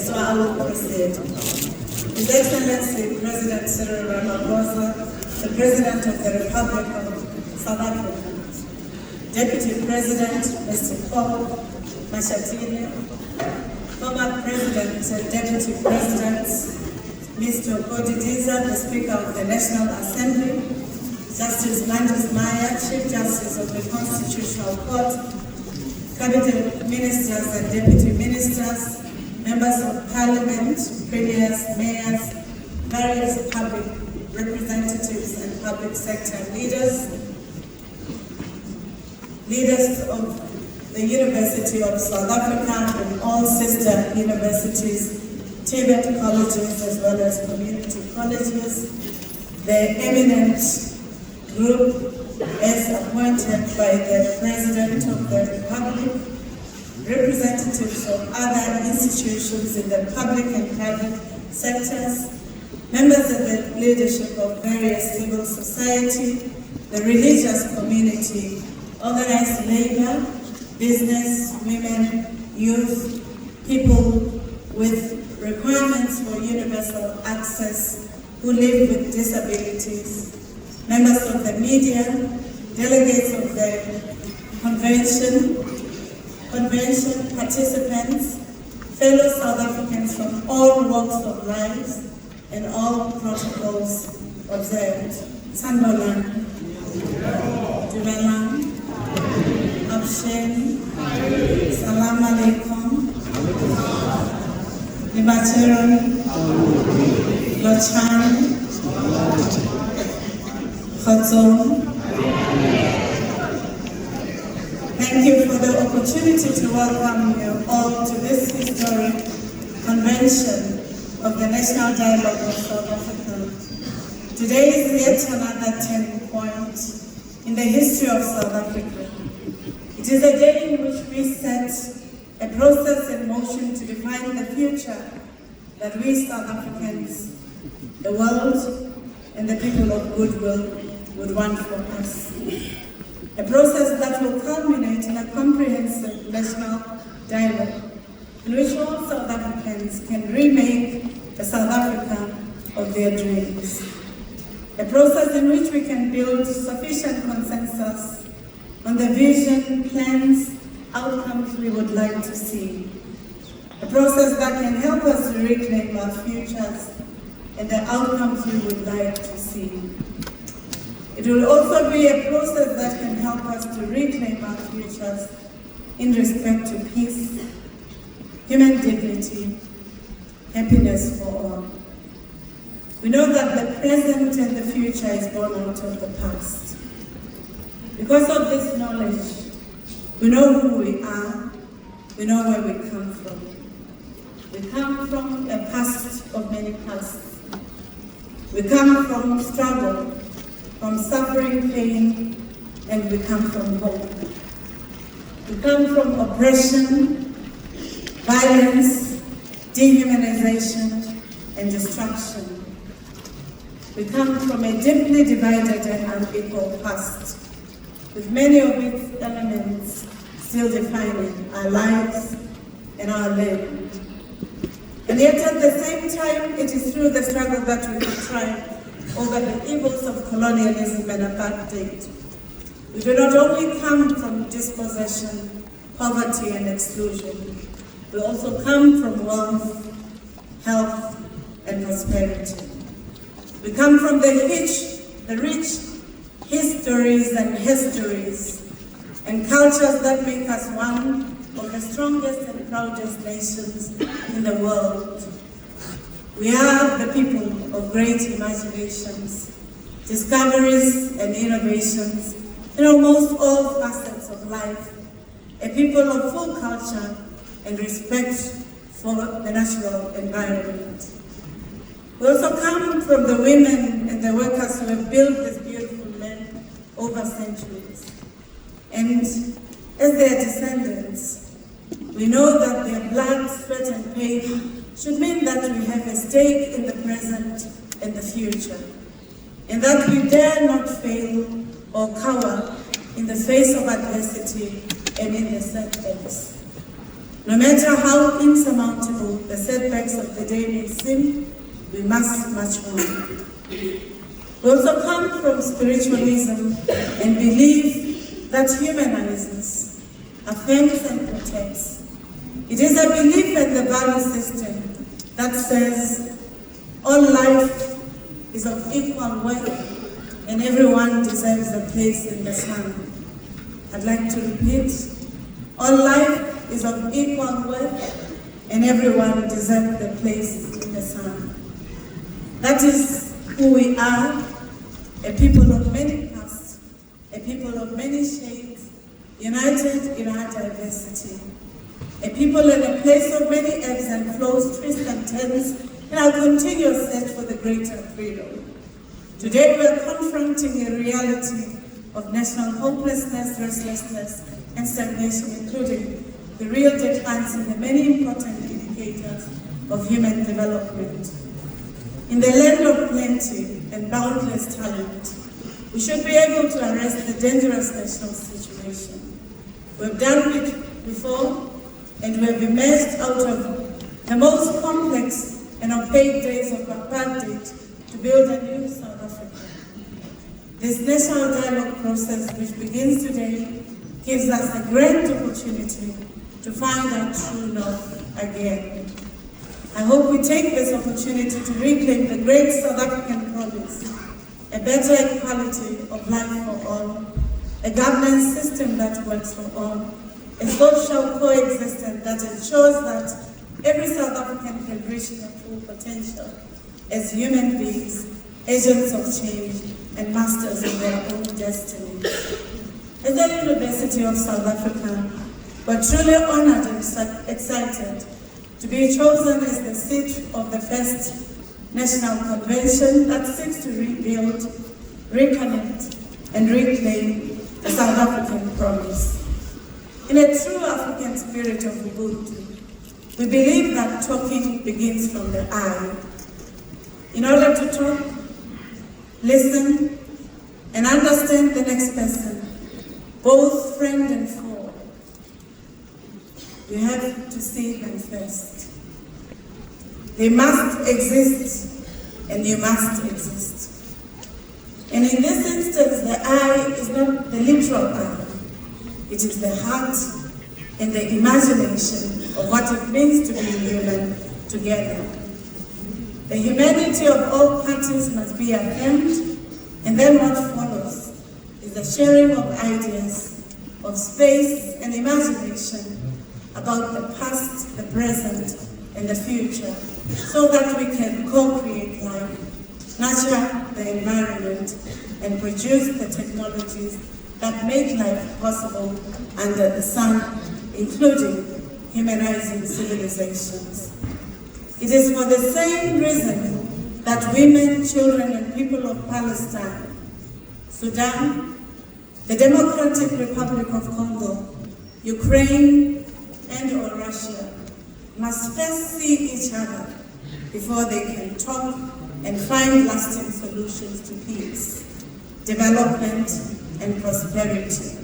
so I will proceed. His Excellency President Cyril Ramaphosa, the President of the Republic of South Africa, Deputy President Mr. Paul Mashatile, former President and Deputy Presidents Mr. Kodidiza, the Speaker of the National Assembly, Justice Mandis Maya, Chief Justice of the Constitutional Court, Cabinet Ministers and Deputy Ministers, Members of Parliament, Premiers, Mayors, various public representatives and public sector leaders, leaders of the University of South Africa and all sister universities, Tibet colleges as well as community colleges, the eminent group as appointed by the President of the Republic, representatives of other institutions in the public and private sectors, members of the leadership of various civil society, the religious community, organized labor, business, women, youth, people with requirements for universal access who live with disabilities, members of the media, delegates of the convention participants, fellow South Africans from all walks of life and all protocols observed. Sandolan, Dumelang, Abshen, Salam Alaikum, Nibacheron, Lochan, Khotzong. Thank you for the opportunity to welcome you all to this historic convention of the National Dialogue of South Africa. Today is yet another turning point in the history of South Africa. It is a day in which we set a process in motion to define the future that we South Africans, the world, and the people of goodwill would want for us. A process that will culminate in a comprehensive national dialogue in which all South Africans can remake the South Africa of their dreams. A process in which we can build sufficient consensus on the vision, plans, outcomes we would like to see. A process that can help us to reclaim our futures and the outcomes we would like to see. It will also be a process that can help us to reclaim our futures in respect to peace, human dignity, happiness for all. We know that the present and the future is born out of the past. Because of this knowledge, we know who we are, we know where we come from. We come from a past of many pasts. We come from struggle, from suffering, pain, and we come from hope. We come from oppression, violence, dehumanization, and destruction. We come from a deeply divided and unequal past, with many of its elements still defining our lives and our land. And yet at the same time, it is through the struggle that we can triumph over the evils of colonialism and apartheid. We do not only come from dispossession, poverty, and exclusion. We also come from wealth, health, and prosperity. We come from the rich histories and histories and cultures that make us one of the strongest and proudest nations in the world. We are the people of great imaginations, discoveries and innovations in almost all facets of life, a people of full culture and respect for the natural environment. We also come from the women and the workers who have built this beautiful land over centuries. And as their descendants, we know that their blood, sweat, and pain should mean that we have a stake in the present and the future, and that we dare not fail or cower in the face of adversity and in the setbacks. No matter how insurmountable the setbacks of the day may seem, we must march on. We also come from spiritualism and believe that humanizes, affirms and protects. It is a belief and the value system that says all life is of equal worth and everyone deserves a place in the sun. I'd like to repeat, all life is of equal worth and everyone deserves a place in the sun. That is who we are, a people of many pasts, a people of many shades, united in our diversity. A people in a place of many ebbs and flows, twists and turns, in our continuous search for the greater freedom. Today we are confronting a reality of national hopelessness, restlessness, and stagnation, including the real declines in the many important indicators of human development. In the land of plenty and boundless talent, we should be able to arrest the dangerous national situation. We've done it before, and we have emerged out of the most complex and opaque days of apartheid to build a new South Africa. This national dialogue process, which begins today, gives us a great opportunity to find our true north again. I hope we take this opportunity to reclaim the great South African promise, a better equality of life for all, a governance system that works for all, a social coexistence that ensures that every South African can reach their full potential as human beings, agents of change, and masters in their own destiny. As the University of South Africa, we're truly honored and excited to be chosen as the seat of the first national convention that seeks to rebuild, reconnect, and reclaim the South African promise. In a true African spirit of Ubuntu, we believe that talking begins from the I. In order to talk, listen, and understand the next person, both friend and foe, you have to see them first. They must exist, and you must exist. And in this instance, the I is not the literal I. It is the heart and the imagination of what it means to be human together. The humanity of all parties must be affirmed, and then what follows is the sharing of ideas, of space and imagination about the past, the present, and the future, so that we can co-create life, nurture the environment, and produce the technologies that make life possible under the sun, including humanizing civilizations. It is for the same reason that women, children, and people of Palestine, Sudan, the Democratic Republic of Congo, Ukraine, and or Russia must first see each other before they can talk and find lasting solutions to peace, development, and prosperity.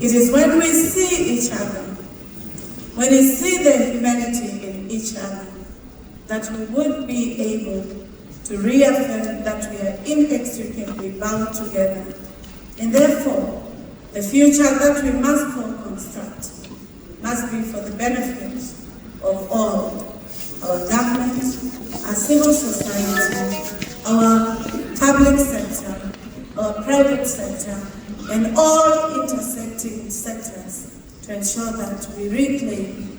It is when we see each other, when we see the humanity in each other, that we would be able to reaffirm that we are inextricably bound together, and therefore the future that we must co-construct must be for the benefit of all, our government, our civil society, our public sector, our private sector, and all intersecting sectors to ensure that we reclaim